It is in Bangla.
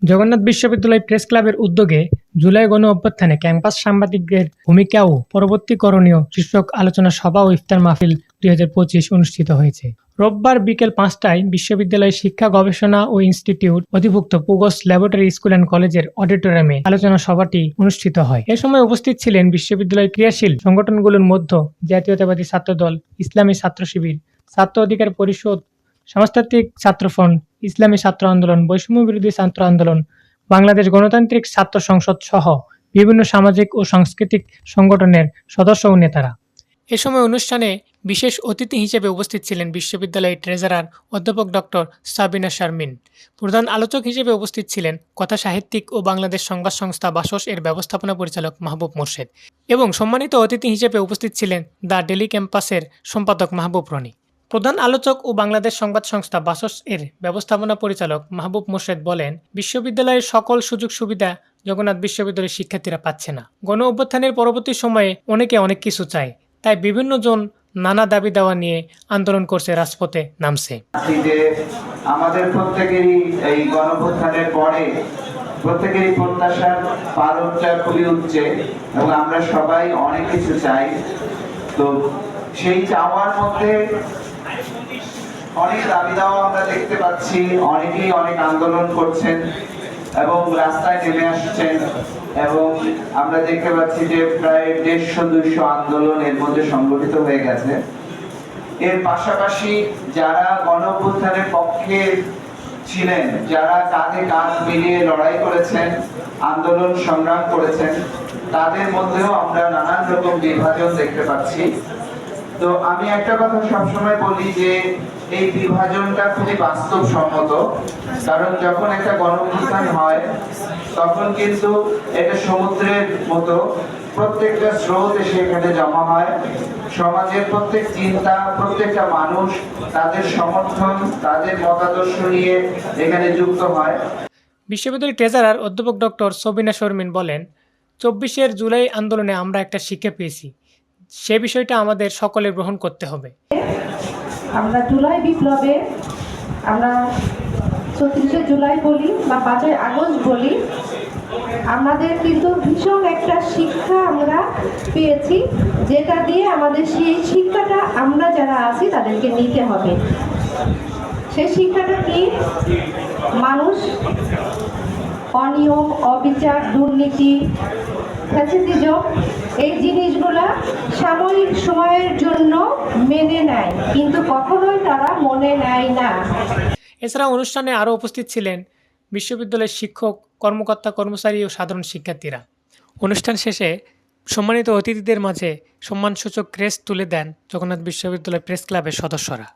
জগন্নাথ বিশ্ববিদ্যালয় প্রেস ক্লাবের উদ্যোগে জুলাই গণ অভ্যুত্থানে ক্যাম্পাস সাংবাদিকদের ভূমিকা ও পরবর্তী করণীয় শীর্ষক আলোচনা সভা ও ইফতার মাহফিল ২০২৫ অনুষ্ঠিত হয়েছে। রোববার বিকেল ৫টায় বিশ্ববিদ্যালয়ের শিক্ষা গবেষণা ও ইনস্টিটিউট অধিভুক্ত পুগস ল্যাবরেটরি স্কুল অ্যান্ড কলেজের অডিটোরিয়ামে আলোচনা সভাটি অনুষ্ঠিত হয়। এ সময় উপস্থিত ছিলেন বিশ্ববিদ্যালয়ের ক্রিয়াশীল সংগঠনগুলোর মধ্যে জাতীয়তাবাদী ছাত্রদল, ইসলামী ছাত্র শিবির, ছাত্র অধিকার পরিষদ, সমাজতান্ত্রিক ছাত্রফ্রন্ট, ইসলামী ছাত্র আন্দোলন, বৈষম্য বিরোধী ছাত্র আন্দোলন, বাংলাদেশ গণতান্ত্রিক ছাত্র সংসদ সহ বিভিন্ন সামাজিক ও সাংস্কৃতিক সংগঠনের সদস্য ও নেতারা। এ সময় অনুষ্ঠানে বিশেষ অতিথি হিসেবে উপস্থিত ছিলেন বিশ্ববিদ্যালয়ের ট্রেজারার অধ্যাপক ডক্টর সাবিনা শারমিন। প্রধান আলোচক হিসেবে উপস্থিত ছিলেন কথা সাহিত্যিক ও বাংলাদেশ সংবাদ সংস্থা বাসস এর ব্যবস্থাপনা পরিচালক মাহবুব মোর্শেদ এবং সম্মানিত অতিথি হিসেবে উপস্থিত ছিলেন দ্য ডেলি ক্যাম্পাসের সম্পাদক মাহবুব রনি। প্রধান আলোচক ও বাংলাদেশ সংবাদ সংস্থা বাসস এর ব্যবস্থাপনা পরিচালক মাহবুব মোর্শেদ বলেন, বিশ্ববিদ্যালয়ের সকল সুযোগ সুবিধা জগন্নাথ বিশ্ববিদ্যালয়ের শিক্ষার্থীরা পাচ্ছে না। গণ অভ্যুত্থানের পরবর্তী সময়ে অনেকে অনেক কিছু চায়, তাই বিভিন্ন জন নানা দাবি দাওয়া নিয়ে আন্দোলন করছে, রাজপথে নামছে। আমাদের প্রত্যেকেরই এই গণ অভ্যুত্থানের পরে প্রত্যেকেরই প্রত্যাশার পালনটা খুবই উচ্চে এবং আমরা সবাই অনেক কিছু চাই। তো সেই চাওয়ার মধ্যে অনেক দাবি দাওয়া আমরা দেখতে পাচ্ছি, অনেকেই অনেক আন্দোলন করছেন এবং রাস্তায় নেমে আসছেন এবং আমরা দেখতে পাচ্ছি যে প্রায় 150-200 আন্দোলন এর মধ্যে সংগঠিত হয়ে গেছে। এর পাশাপাশি যারা গণ অভ্যুত্থানের পক্ষে ছিলেন, যারা কাঁধে কাঁধ মিলিয়ে লড়াই করেছেন, আন্দোলন সংগ্রাম করেছেন, তাদের মধ্যেও আমরা নানান রকম বিভাজন দেখতে পাচ্ছি। তো আমি একটা কথা সবসময় বলি যে এই বিভাজনটা খুবই বাস্তবসম্মত, কারণ যখন একটা গণঅভ্যুত্থান হয় তখন কিন্তু এটা সমুদ্রের মতো প্রত্যেকটা স্রোত এসে এখানে জমা হয়। সমাজের প্রত্যেক চিন্তা, প্রত্যেকটা মানুষ তাদের সমর্থন, তাদের মতাদর্শ নিয়ে এখানে যুক্ত হয়। বিশ্ববিদ্যালয়ের ট্রেজারার অধ্যাপক ডক্টর সাবিনা শারমিন বলেন, ২৪ জুলাই আন্দোলনে আমরা একটা শিক্ষা পেয়েছি, সে বিষয়টা আমাদের সকলে গ্রহণ করতে হবে। আমরা জুলাই বিপ্লবে আমরা ৩৪ জুলাই বলি বা ৫ আগস্ট বলি, আমাদের কিন্তু ভীষণ একটা শিক্ষা আমরা পেয়েছি, যেটা দিয়ে আমাদের সেই শিক্ষাটা আমরা যারা আছি তাদেরকে নিতে হবে। সেই শিক্ষাটা কি? মানুষ অনিয়ম, অবিচার, দুর্নীতি, ফ্যাসিজম এই জিনিসগুলা সাময়িক সময়ের জন্য মেনে নেয়, কিন্তু কখনোই তারা মনে নেয় না। এছাড়া অনুষ্ঠানে আরও উপস্থিত ছিলেন বিশ্ববিদ্যালয়ের শিক্ষক, কর্মকর্তা, কর্মচারী ও সাধারণ শিক্ষার্থীরা। অনুষ্ঠান শেষে সম্মানিত অতিথিদের মাঝে সম্মানসূচক ক্রেস্ট তুলে দেন জগন্নাথ বিশ্ববিদ্যালয় প্রেস ক্লাবের সদস্যরা।